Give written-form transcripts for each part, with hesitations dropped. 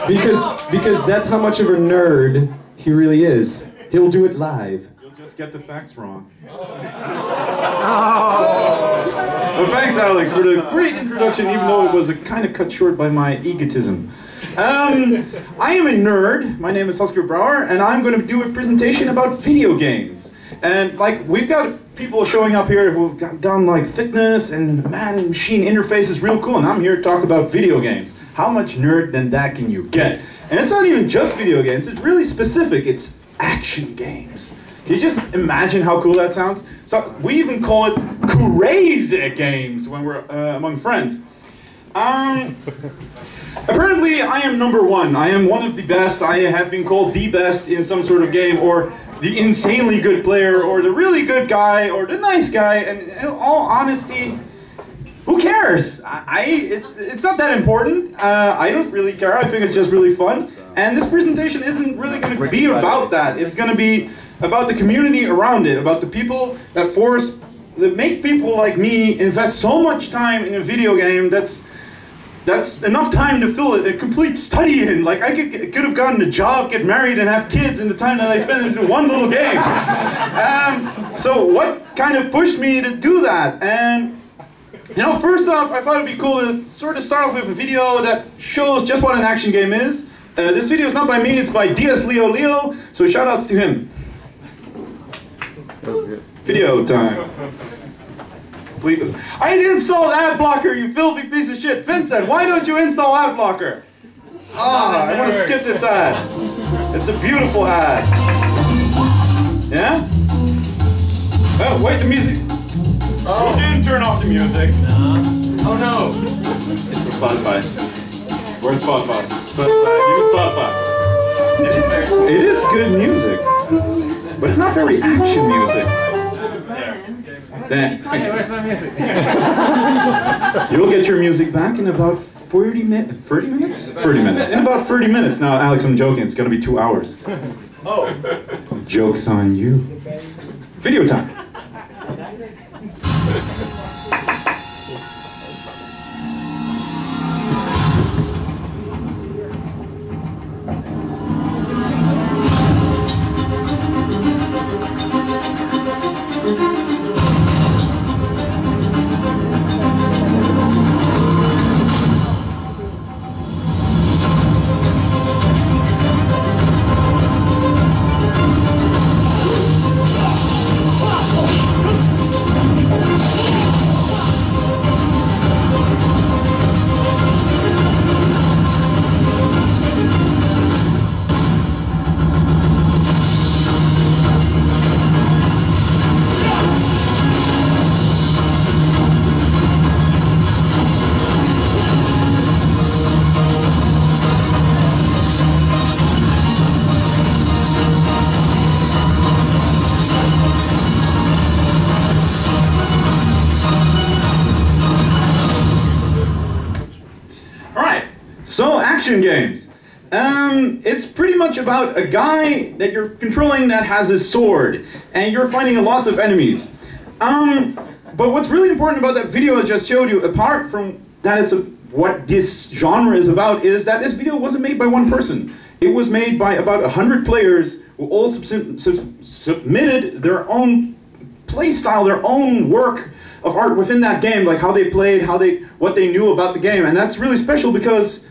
Because that's how much of a nerd he really is. He'll do it live. You'll just get the facts wrong. Well, thanks, Alex, for the great introduction, even though it was kind of cut short by my egotism. I am a nerd. My name is Hasker, and I'm going to do a presentation about video games. And like, we've got people showing up here who've done like fitness and man-machine interface is real cool, and I'm here to talk about video games. How much nerd than that can you get? And it's not even just video games, it's really specific. It's action games. Can you just imagine how cool that sounds? So we even call it crazy games when we're among friends. Apparently I am #1. I am one of the best. I have been called the best in some sort of game, or the insanely good player, or the really good guy, or the nice guy, and in all honesty, who cares? It's not that important. I don't really care. I think it's just really fun. And this presentation isn't really going to be about that. It's going to be about the community around it, about the people that make people like me invest so much time in a video game that's enough time to fill a complete study in. Like, I could have gotten a job, get married, and have kids in the time that I spent into one little game. So what kind of pushed me to do that? And you know, first off, I thought it'd be cool to sort of start off with a video that shows just what an action game is. This video is not by me, it's by DS Leo Leo, so shout outs to him. Video time. Please. I didn't install ad blocker, you filthy piece of shit. Vincent, why don't you install ad blocker? Ah, I want to skip this ad. It's a beautiful ad. Yeah? Oh, wait, the music. Oh. You didn't turn off the music. No. Oh no. It's for Spotify. Where's Spotify? Use Spotify. It is good music. But it's not very action music. There. Hey, where's my music? You'll get your music back in about 30 minutes. 30 minutes? 30 minutes. In about 30 minutes. Now, Alex, I'm joking. It's going to be 2 hours. Oh. Joke's on you. Video time. So, action games. It's pretty much about a guy that you're controlling that has a sword, and you're fighting lots of enemies. But what's really important about that video I just showed you, apart from that what this genre is about, is that this video wasn't made by one person. It was made by about 100 players who all submitted their own play style, their own work of art within that game, like how they played, what they knew about the game, and that's really special because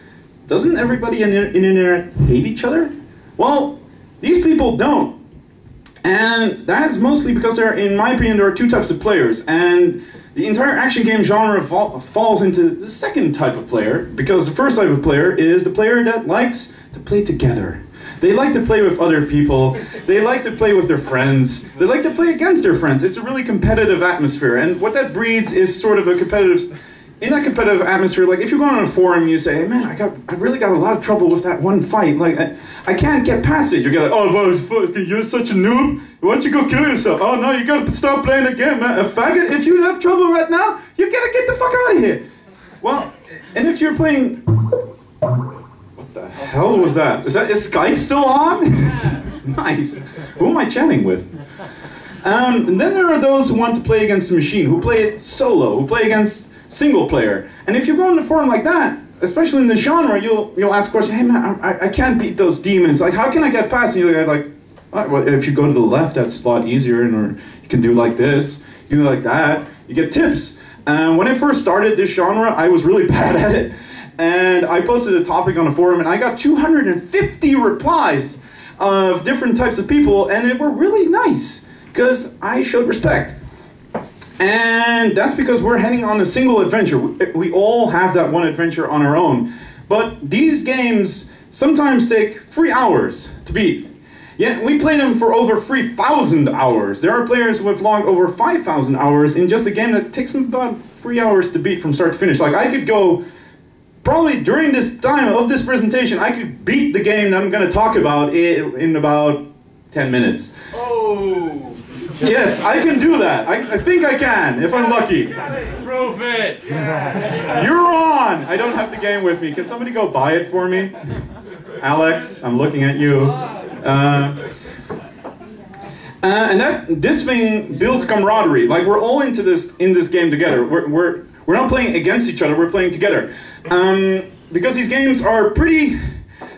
doesn't everybody in the internet hate each other? Well, these people don't. And that's mostly because in my opinion, there are two types of players. And the entire action game genre falls into the second type of player, because the first type of player is the player that likes to play together. They like to play with other people. They like to play with their friends. They like to play against their friends. It's a really competitive atmosphere. And what that breeds is sort of a competitive... In that competitive atmosphere, like if you go on a forum and you say, hey, man, I really got a lot of trouble with that one fight. Like, I can't get past it. You're like, oh, well, you're such a noob. Why don't you go kill yourself? Oh, no, you gotta stop playing the game, man. A faggot, if you have trouble right now, you gotta get the fuck out of here. Well, and if you're playing... What the hell was that? Is Skype still on? Nice. Who am I chatting with? And then there are those who want to play against the machine, who play it solo, who play against single player. And if you go on the forum like that, especially in the genre, you'll ask questions. Hey man, I can't beat those demons. Like, how can I get past? And you're like, well, if you go to the left, that's a lot easier, or you can do like this, you can do like that. You get tips. When I first started this genre, I was really bad at it, and I posted a topic on a forum, and I got 250 replies of different types of people, and they were really nice because I showed respect. And that's because we're heading on a single adventure. We all have that one adventure on our own. But these games sometimes take 3 hours to beat. Yet we play them for over 3,000 hours. There are players who have logged over 5,000 hours in just a game that takes them about 3 hours to beat from start to finish. Like, I could go, probably during this time of this presentation, I could beat the game that I'm going to talk about in about 10 minutes. Oh! Yes, I can do that. I think I can, if I'm lucky. Prove it! You're on! I don't have the game with me. Can somebody go buy it for me? Alex, I'm looking at you. And this thing builds camaraderie. Like, we're all in this game together. We're not playing against each other, we're playing together. Because these games are pretty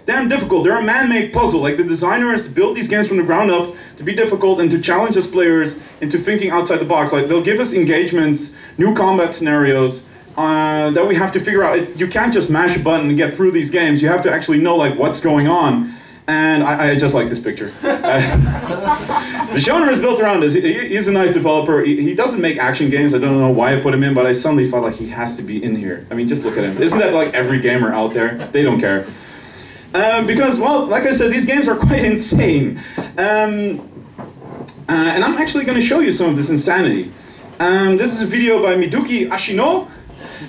damn difficult. They're a man-made puzzle. Like, the designers built these games from the ground up to be difficult and to challenge us players into thinking outside the box. Like, they'll give us engagements, new combat scenarios that we have to figure out. You can't just mash a button and get through these games. You have to actually know, like, what's going on. And I just like this picture. The genre is built around this. He's a nice developer. He doesn't make action games. I don't know why I put him in, but I suddenly felt like he has to be in here. I mean, just look at him. Isn't that like every gamer out there? They don't care. Because, well, like I said, these games are quite insane. And I'm actually going to show you some of this insanity. This is a video by Miduki Ashino.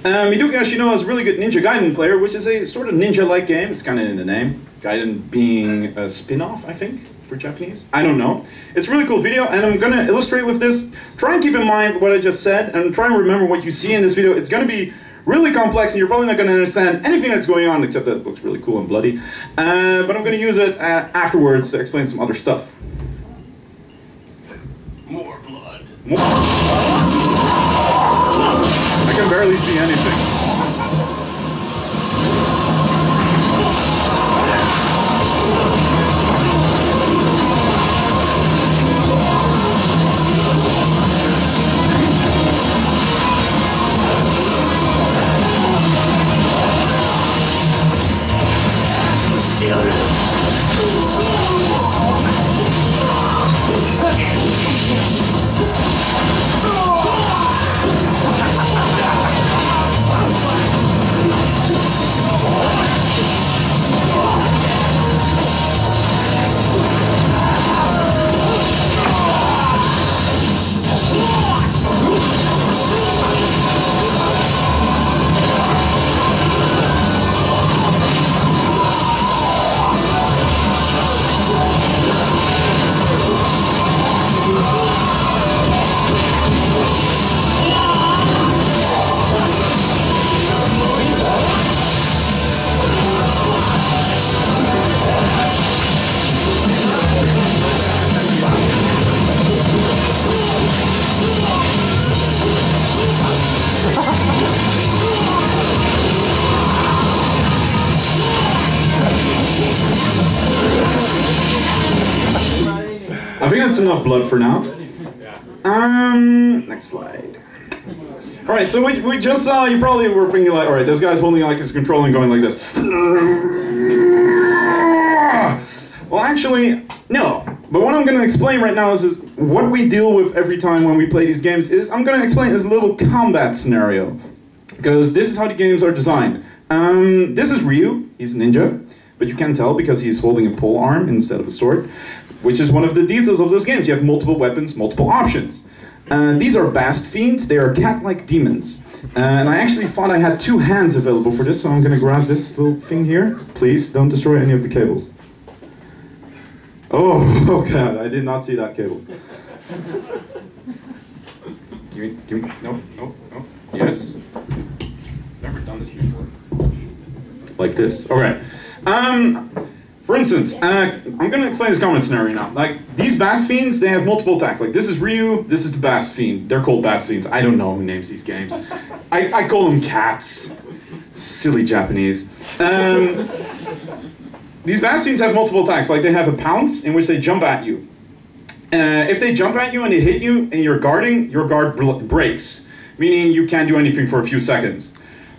Miduki Ashino is a really good Ninja Gaiden player, which is a sort of ninja-like game. It's kind of in the name. Gaiden being a spin-off, I think, for Japanese. I don't know. It's a really cool video, and I'm going to illustrate with this. Try and keep in mind what I just said, and try and remember what you see in this video. It's going to be really complex, and you're probably not going to understand anything that's going on, except that it looks really cool and bloody. But I'm going to use it afterwards to explain some other stuff. More blood. More. I can barely see anything. I think that's enough blood for now. Next slide. Alright, so we just saw, you probably were thinking like, alright, this guy's holding like his control and going like this. Well, actually, no. But what I'm going to explain right now is what we deal with every time when we play these games is, I'm going to explain this little combat scenario. Because this is how the games are designed. This is Ryu, he's a ninja. But you can tell because he's holding a pole arm instead of a sword. Which is one of the details of those games. You have multiple weapons, multiple options. These are Bast Fiends. They are cat-like demons. And I actually thought I had 2 hands available for this, so I'm going to grab this little thing here. Please, don't destroy any of the cables. Oh god, I did not see that cable. Give me, no. Yes. Never done this before. Like this, alright. For instance, I'm going to explain this combat scenario now. Like, these Bast Fiends, they have multiple attacks. Like, this is Ryu, this is the Bast Fiend. They're called Bast Fiends. I don't know who names these games. I call them cats. Silly Japanese. These bastions have multiple attacks. Like they have a pounce in which they jump at you. If they jump at you and they hit you and you're guarding, your guard breaks, meaning you can't do anything for a few seconds.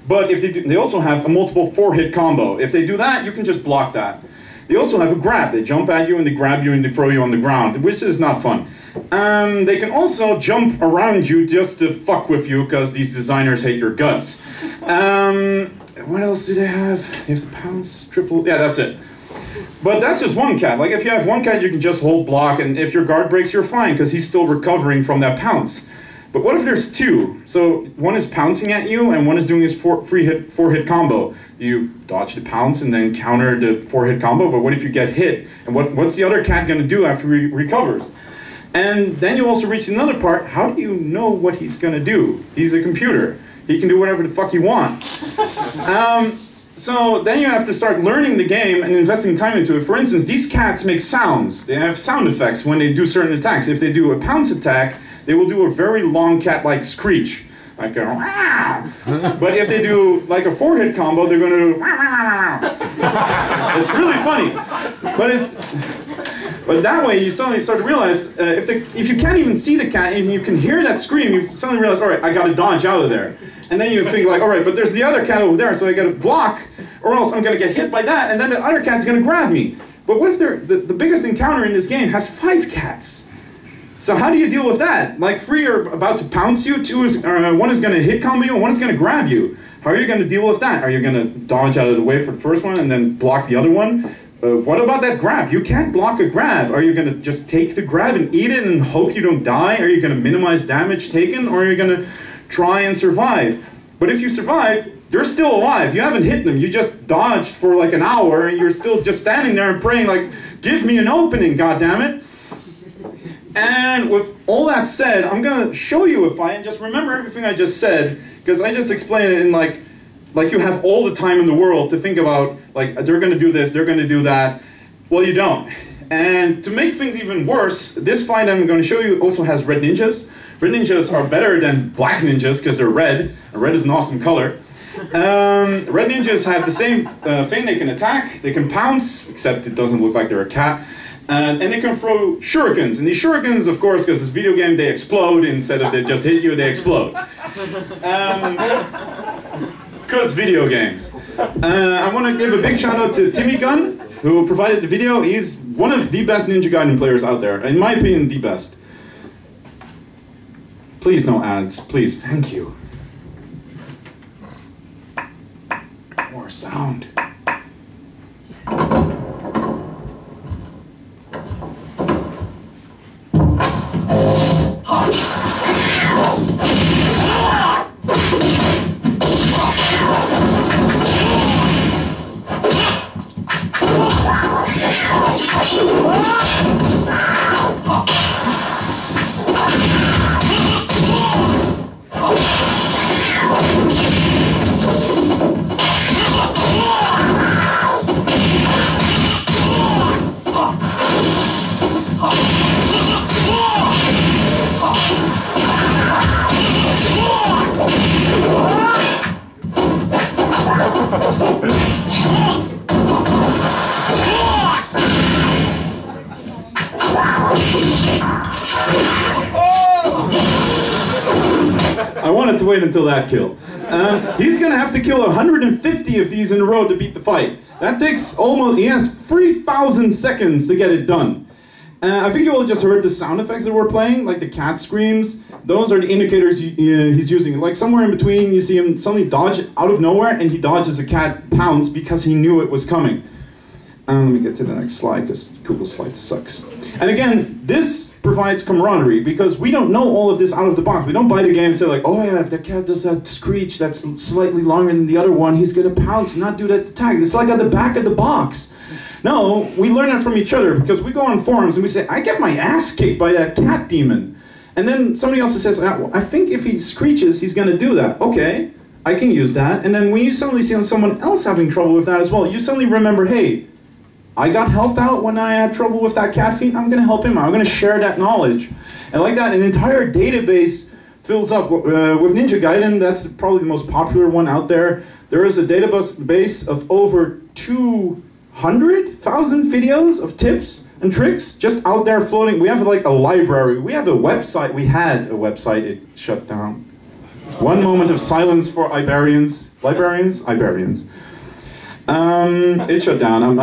But if they also have a multiple 4-hit combo. If they do that, you can just block that. They also have a grab. They jump at you and they grab you and they throw you on the ground, which is not fun. They can also jump around you just to fuck with you because these designers hate your guts. What else do they have? They have the pounce, triple, yeah, that's it. But that's just one cat. Like if you have one cat, you can just hold block, and if your guard breaks, you're fine because he's still recovering from that pounce. But what if there's two? So one is pouncing at you, and one is doing his 4-hit combo. You dodge the pounce and then counter the 4-hit combo. But what if you get hit? And what's the other cat going to do after he recovers? And then you also reach another part. How do you know what he's going to do? He's a computer. He can do whatever the fuck he wants. So then you have to start learning the game and investing time into it. For instance, these cats make sounds. They have sound effects when they do certain attacks. If they do a pounce attack, they will do a very long cat-like screech. Like a wow. But if they do like a 4-hit combo, they're going to do It's really funny. But that way you suddenly start to realize if you can't even see the cat and you can hear that scream, you suddenly realize, all right, I got to dodge out of there. And then you think like, all right, but there's the other cat over there, so I got to block, or else I'm going to get hit by that, and then the other cat's going to grab me. But what if the biggest encounter in this game has 5 cats? So how do you deal with that? Like 3 are about to pounce you, 1 is going to hit combo you, and 1 is going to grab you. How are you going to deal with that? Are you going to dodge out of the way for the first one and then block the other one? What about that grab? You can't block a grab. Are you going to just take the grab and eat it and hope you don't die? Are you going to minimize damage taken? Or are you going to try and survive? But if you survive, you're still alive. You haven't hit them. You just dodged for like an hour and you're still just standing there and praying like, give me an opening, goddammit. And with all that said, I'm going to show you a fight and just remember everything I just said, because I just explained it in like you have all the time in the world to think about, like, they're going to do this, they're going to do that. Well, you don't. And to make things even worse, this fight I'm going to show you also has red ninjas. Red ninjas are better than black ninjas because they're red, and red is an awesome color. Red ninjas have the same thing. They can attack, they can pounce, except it doesn't look like they're a cat. And they can throw shurikens. And these shurikens, of course, because it's a video game, they explode. Instead of they just hit you, they explode. Because video games. I want to give a big shout out to Timmy Gunn, who provided the video. He's one of the best Ninja Gaiden players out there. In my opinion, the best. Please no ads. Please, thank you. More sound. I wanted to wait until that kill. He's gonna have to kill 150 of these in a row to beat the fight. That takes he has 3,000 seconds to get it done. I think you all just heard the sound effects that we're playing, like the cat screams. Those are the indicators he's using. Like somewhere in between, you see him suddenly dodge out of nowhere, and he dodges a cat pounce because he knew it was coming. Let me get to the next slide, because Google Slides sucks. And again, this provides camaraderie, because we don't know all of this out of the box. We don't buy the game and say like, oh yeah, if the cat does that screech that's slightly longer than the other one, he's gonna pounce and not do that attack. It's like at the back of the box. No, we learn that from each other, because we go on forums and we say, I get my ass kicked by that cat demon. And then somebody else says, I think if he screeches, he's gonna do that. Okay, I can use that. And then when you suddenly see someone else having trouble with that as well, you suddenly remember, hey, I got helped out when I had trouble with that cat feat. I'm going to help him out. I'm going to share that knowledge. And like that, an entire database fills up. With Ninja Gaiden, that's probably the most popular one out there. There is a database of over 200,000 videos of tips and tricks just out there floating. We have like a library. We have a website. We had a website. It shut down. One moment of silence for Iberians. Librarians? Iberians. It shut down.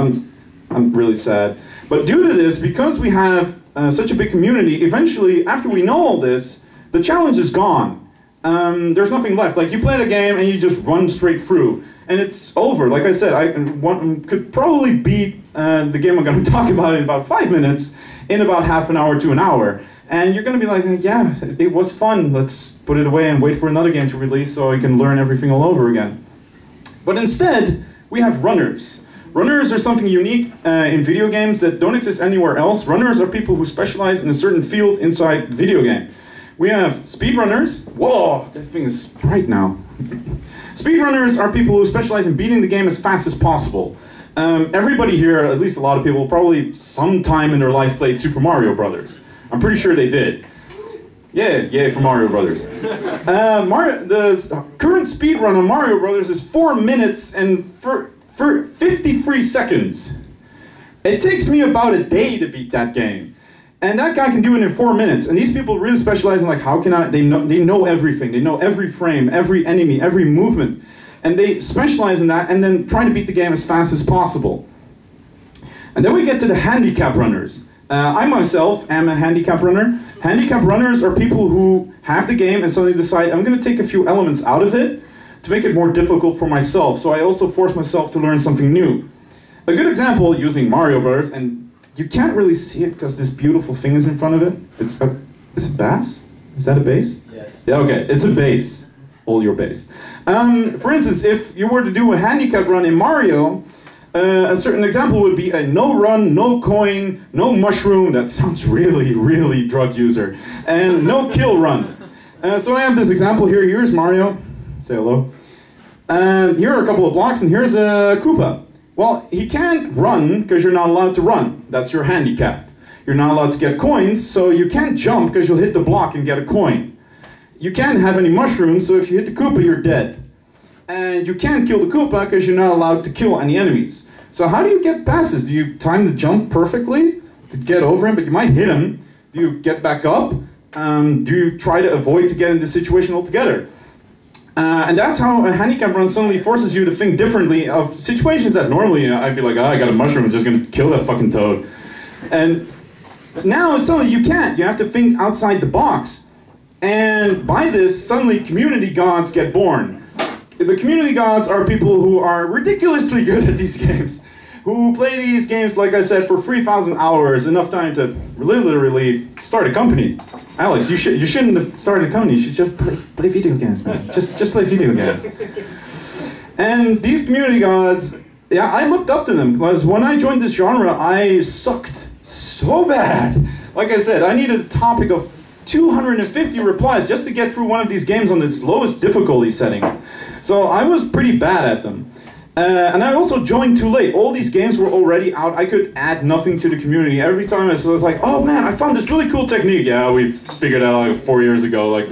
I'm really sad. But due to this, because we have such a big community, eventually, after we know all this, the challenge is gone. There's nothing left. Like, you play the game and you just run straight through. And it's over. Like I said, I could probably beat the game I'm going to talk about in about 5 minutes, in about half an hour to an hour. And you're going to be like, yeah, it was fun. Let's put it away and wait for another game to release so I can learn everything all over again. But instead, we have runners. Runners are something unique in video games that don't exist anywhere else. Runners are people who specialize in a certain field inside the video game. We have speedrunners. Whoa, that thing is bright now. Speedrunners are people who specialize in beating the game as fast as possible. Everybody here, at least a lot of people, probably sometime in their life played Super Mario Brothers. I'm pretty sure they did. Yeah, yay for Mario Brothers. The current speedrun on Mario Brothers is 4 minutes and 53 seconds. It takes me about a day to beat that game. And that guy can do it in 4 minutes. And these people really specialize in like, how can I, they know everything. They know every frame, every enemy, every movement. And they specialize in that and then try to beat the game as fast as possible. And then we get to the handicap runners. I myself am a handicap runner. Handicap runners are people who have the game and suddenly decide, I'm going to take a few elements out of it to make it more difficult for myself. So I also force myself to learn something new. A good example, using Mario Bros. And you can't really see it because this beautiful thing is in front of it. Is it bass? Is that a bass? Yes. Yeah, okay, it's a bass. All your bass. For instance, if you were to do a handicap run in Mario, a certain example would be a no run, no coin, no mushroom. That sounds really, really drug user. And no kill run. So I have this example here. Here's Mario. Say hello. Here are a couple of blocks, and here's a Koopa. Well, he can't run because you're not allowed to run. That's your handicap. You're not allowed to get coins, so you can't jump because you'll hit the block and get a coin. You can't have any mushrooms, so if you hit the Koopa, you're dead. And you can't kill the Koopa because you're not allowed to kill any enemies. So how do you get past this? Do you time the jump perfectly to get over him, but you might hit him? Do you get back up? Do you try to avoid to get in this situation altogether? And that's how a handicap run suddenly forces you to think differently of situations that normally I'd be like, oh, I got a mushroom, I'm just going to kill that fucking toad. And now suddenly you can't. You have to think outside the box. And by this, suddenly community gods get born. The community gods are people who are ridiculously good at these games. Who play these games, like I said, for 3,000 hours, enough time to literally start a company. Alex, you shouldn't have started a company. You should just play video games, man. Just play video games. And these community gods, yeah, I looked up to them because when I joined this genre, I sucked so bad. Like I said, I needed a topic of 250 replies just to get through one of these games on its lowest difficulty setting. So I was pretty bad at them. And I also joined too late. All these games were already out. I could add nothing to the community. Every time I was like, oh man, I found this really cool technique. Yeah, we figured it out like 4 years ago. Like,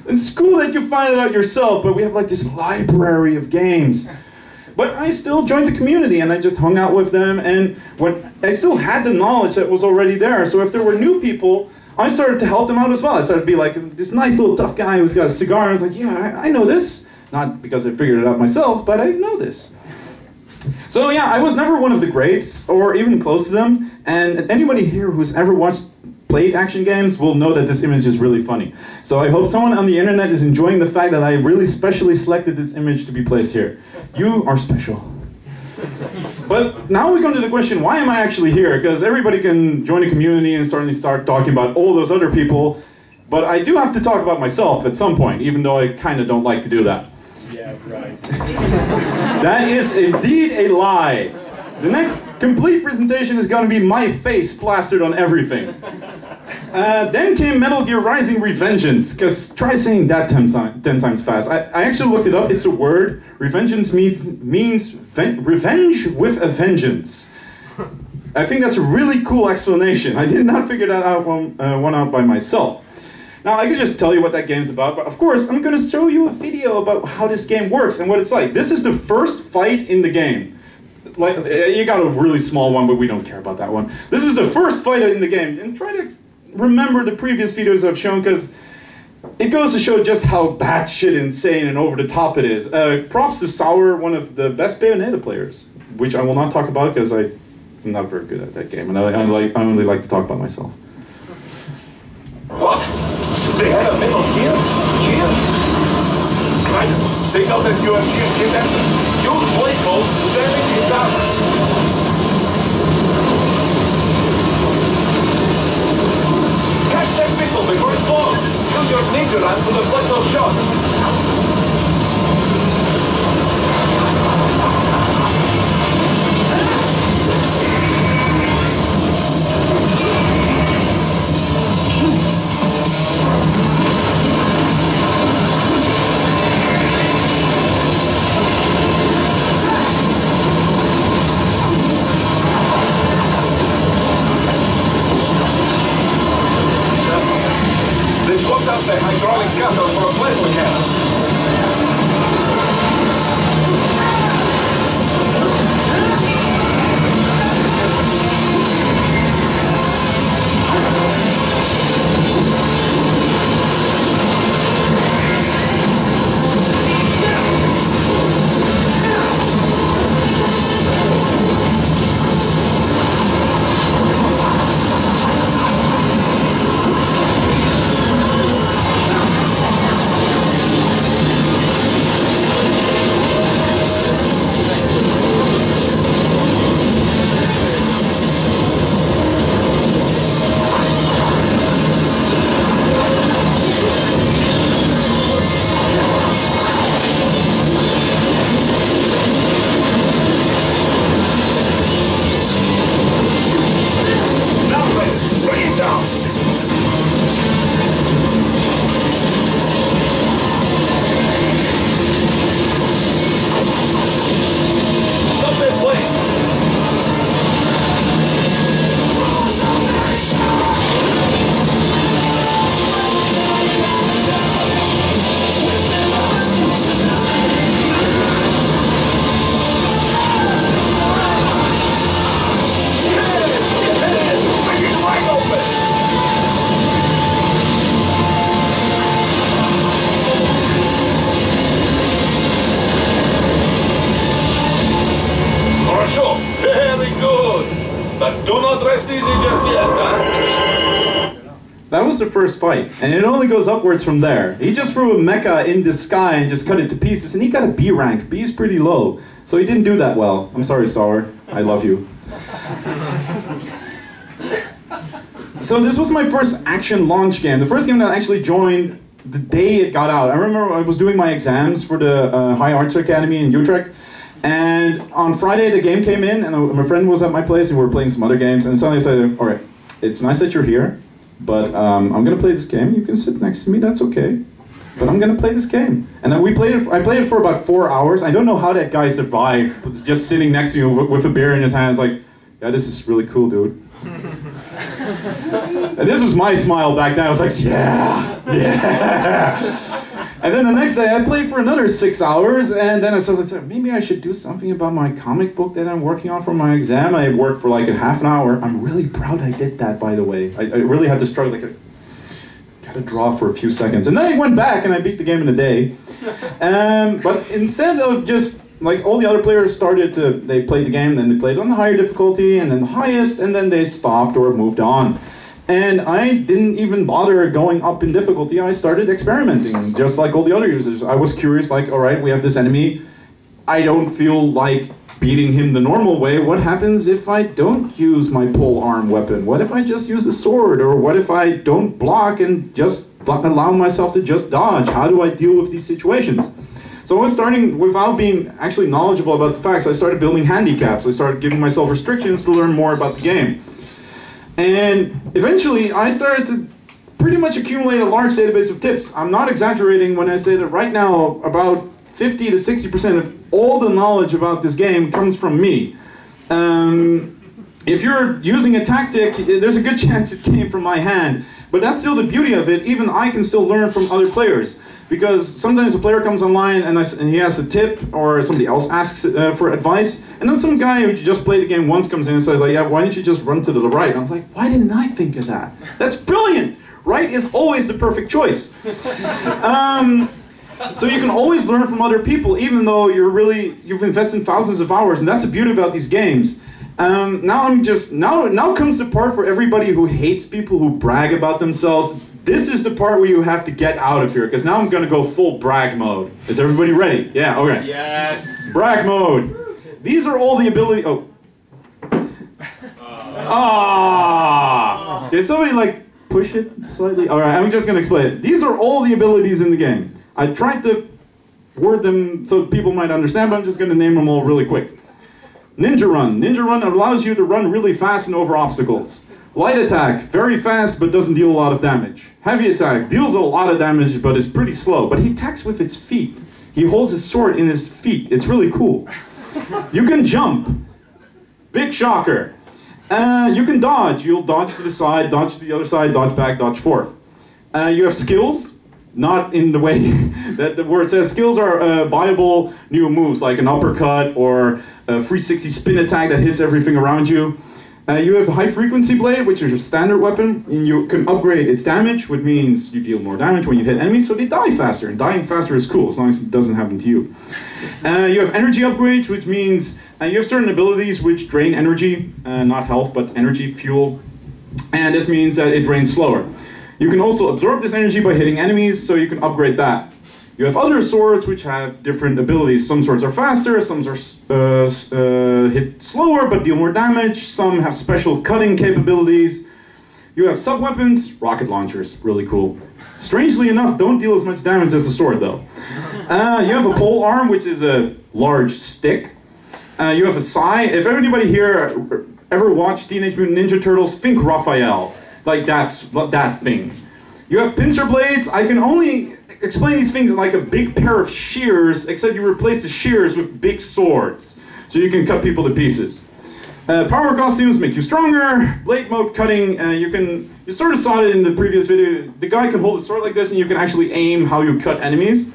it's cool that you find it out yourself, but we have like this library of games. But I still joined the community and I just hung out with them, and I still had the knowledge that was already there. So if there were new people, I started to help them out as well. I started to be like this nice little tough guy who's got a cigar, and I was like, yeah, I know this. Not because I figured it out myself, but I know this. So yeah, I was never one of the greats, or even close to them, and anybody here who's ever played action games will know that this image is really funny. So I hope someone on the internet is enjoying the fact that I really specially selected this image to be placed here. You are special. But now we come to the question, why am I actually here? Because everybody can join a community and suddenly start talking about all those other people, but I do have to talk about myself at some point, even though I kind of don't like to do that. Yeah, right. That is indeed a lie. The next complete presentation is going to be my face plastered on everything. Then came Metal Gear Rising Revengeance, because try saying that 10 times fast. I actually looked it up, it's a word. Revengeance means revenge with a vengeance. I think that's a really cool explanation. I did not figure that out one out by myself. Now, I could just tell you what that game's about, but of course, I'm going to show you a video about how this game works and what it's like. This is the first fight in the game. Like, you got a really small one, but we don't care about that one. This is the first fight in the game, and try to remember the previous videos I've shown, because it goes to show just how batshit insane and over the top it is. Props to Sour, one of the best Bayonetta players, which I will not talk about because I'm not very good at that game, and I only like to talk about myself. What? They had a medal here? Here? Right. Signal that you have killed them. Use voice mode to damage his armor. Catch that missile before it falls. Use your ninja run to deflect those shots. They swapped out the hydraulic cutter for a plasma cannon. That was the first fight, and it only goes upwards from there. He just threw a mecha in the sky and just cut it to pieces, and he got a B rank. B is pretty low, so he didn't do that well. I'm sorry, Sour. I love you. So this was my first action launch game. The first game that I actually joined the day it got out. I remember I was doing my exams for the High Arts Academy in Utrecht, and on Friday the game came in, and my friend was at my place, and we were playing some other games, and suddenly I said, all right, it's nice that you're here, but I'm going to play this game. You can sit next to me, that's okay. But I'm going to play this game. And then I played it for about 4 hours. I don't know how that guy survived, just sitting next to you with a beer in his hands like, yeah, this is really cool, dude. And this was my smile back then. I was like, yeah, yeah. And then the next day I played for another 6 hours, and then I said, maybe I should do something about my comic book that I'm working on for my exam. I worked for like a half an hour. I'm really proud I did that, by the way. I really had to struggle, like, got to draw for a few seconds. And then I went back and I beat the game in a day. But instead of just, like, all the other players they played the game, then they played on the higher difficulty, and then the highest, and then they stopped or moved on. And I didn't even bother going up in difficulty. I started experimenting, just like all the other users. I was curious, like, all right, we have this enemy. I don't feel like beating him the normal way. What happens if I don't use my pole arm weapon? What if I just use the sword? Or what if I don't block and just allow myself to just dodge? How do I deal with these situations? So I was starting, without being actually knowledgeable about the facts, I started building handicaps. I started giving myself restrictions to learn more about the game. And eventually, I started to pretty much accumulate a large database of tips. I'm not exaggerating when I say that right now, about 50 to 60% of all the knowledge about this game comes from me. If you're using a tactic, there's a good chance it came from my hand. But that's still the beauty of it. Even I can still learn from other players. Because sometimes a player comes online and he has a tip, or somebody else asks for advice, and then some guy who just played the game once comes in and says, like, yeah, why don't you just run to the right? And I'm like, why didn't I think of that? That's brilliant! Right is always the perfect choice. So you can always learn from other people, even though you've invested thousands of hours, and that's the beauty about these games. Now comes the part for everybody who hates people who brag about themselves. This is the part where you have to get out of here, because now I'm going to go full brag mode. Is everybody ready? Yeah, okay. Yes. Brag mode. These are all the ability. Oh. Can somebody like push it slightly? All right, I'm just going to explain it. These are all the abilities in the game. I tried to word them so people might understand, but I'm just going to name them all really quick. Ninja Run. Ninja Run allows you to run really fast and over obstacles. Light Attack, very fast but doesn't deal a lot of damage. Heavy Attack, deals a lot of damage but is pretty slow. But he attacks with his feet. He holds his sword in his feet. It's really cool. You can jump. Big shocker. You can dodge. You'll dodge to the side, dodge to the other side, dodge back, dodge forth. You have skills. Not in the way that where it says skills are buyable new moves, like an uppercut or a 360 spin attack that hits everything around you. You have the high frequency blade, which is your standard weapon, and you can upgrade its damage, which means you deal more damage when you hit enemies, so they die faster, and dying faster is cool, as long as it doesn't happen to you. You have energy upgrades, which means you have certain abilities which drain energy, not health, but energy, fuel, and this means that it drains slower. You can also absorb this energy by hitting enemies, so you can upgrade that. You have other swords which have different abilities. Some swords are faster, some are hit slower but deal more damage, some have special cutting capabilities. You have sub-weapons, rocket launchers, really cool. Strangely enough, don't deal as much damage as a sword though. You have a pole arm, which is a large stick. You have a sai. If anybody here ever watched Teenage Mutant Ninja Turtles, think Raphael. Like that thing. You have pincer blades. I can only explain these things like a big pair of shears, except you replace the shears with big swords. So you can cut people to pieces. Power costumes make you stronger. Blade mode cutting, you sort of saw it in the previous video. The guy can hold a sword like this and you can actually aim how you cut enemies.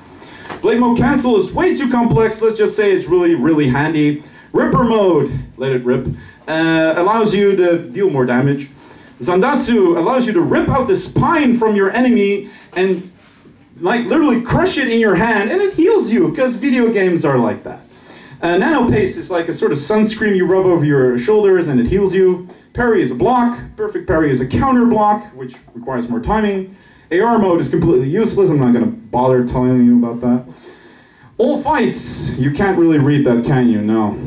Blade mode cancel is way too complex. Let's just say it's really, really handy. Ripper mode, let it rip, allows you to deal more damage. Zandatsu allows you to rip out the spine from your enemy and like literally crush it in your hand, and it heals you, because video games are like that. Nano Paste is like a sort of sunscreen you rub over your shoulders and it heals you. Parry is a block. Perfect Parry is a counter block, which requires more timing. AR mode is completely useless. I'm not going to bother telling you about that. All fights. You can't really read that, can you? No.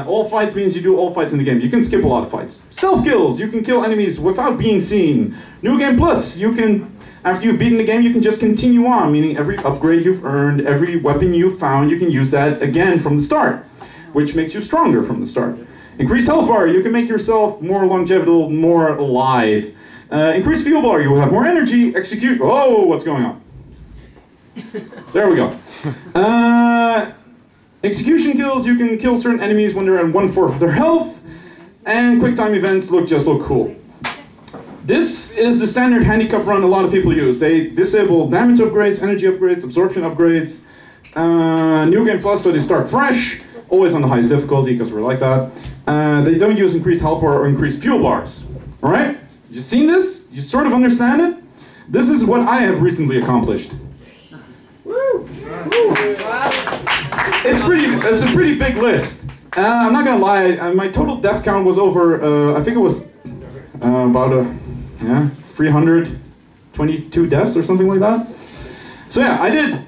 All fights means you do all fights in the game. You can skip a lot of fights. Stealth kills. You can kill enemies without being seen. New Game Plus. You can, after you've beaten the game, you can just continue on, meaning every upgrade you've earned, every weapon you've found, you can use that again from the start, which makes you stronger from the start. Increased health bar. You can make yourself more longevity, more alive. Increased fuel bar. You will have more energy. Execution. Oh, what's going on? There we go. Execution kills, you can kill certain enemies when they're at 1/4 of their health, and quick time events look cool. This is the standard handicap run a lot of people use. They disable damage upgrades, energy upgrades, absorption upgrades, New Game Plus, so they start fresh, always on the highest difficulty because we're like that. They don't use increased health bar or increased fuel bars. Alright? You seen this? You sort of understand it? This is what I have recently accomplished. Woo! It's a pretty big list. I'm not gonna lie, my total death count was over, I think it was about 322 deaths or something like that. So yeah, I did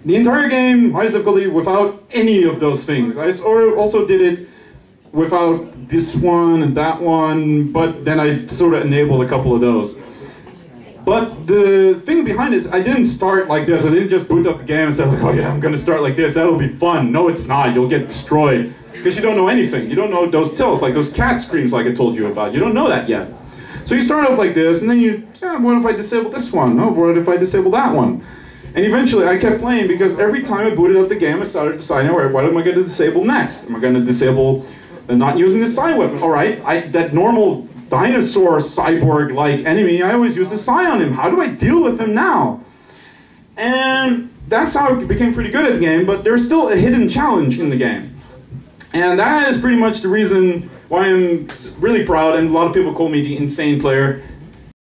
the entire game, highest difficulty, without any of those things. I also did it without this one and that one, but then I sort of enabled a couple of those. But the thing behind it is I didn't start like this. I didn't just boot up the game and say like, oh yeah, I'm gonna start like this, that'll be fun. No, it's not, you'll get destroyed. Because you don't know anything. You don't know those tilts, like those cat screams like I told you about. You don't know that yet. So you start off like this, and then what if I disable this one? Oh, what if I disable that one? And eventually I kept playing because every time I booted up the game, I started deciding, all right, what am I gonna disable next? Am I gonna disable not using the side weapon? All right, that normal dinosaur cyborg-like enemy, I always use the Psi on him. How do I deal with him now? And that's how I became pretty good at the game, but there's still a hidden challenge in the game. And that is pretty much the reason why I'm really proud, and a lot of people call me the insane player,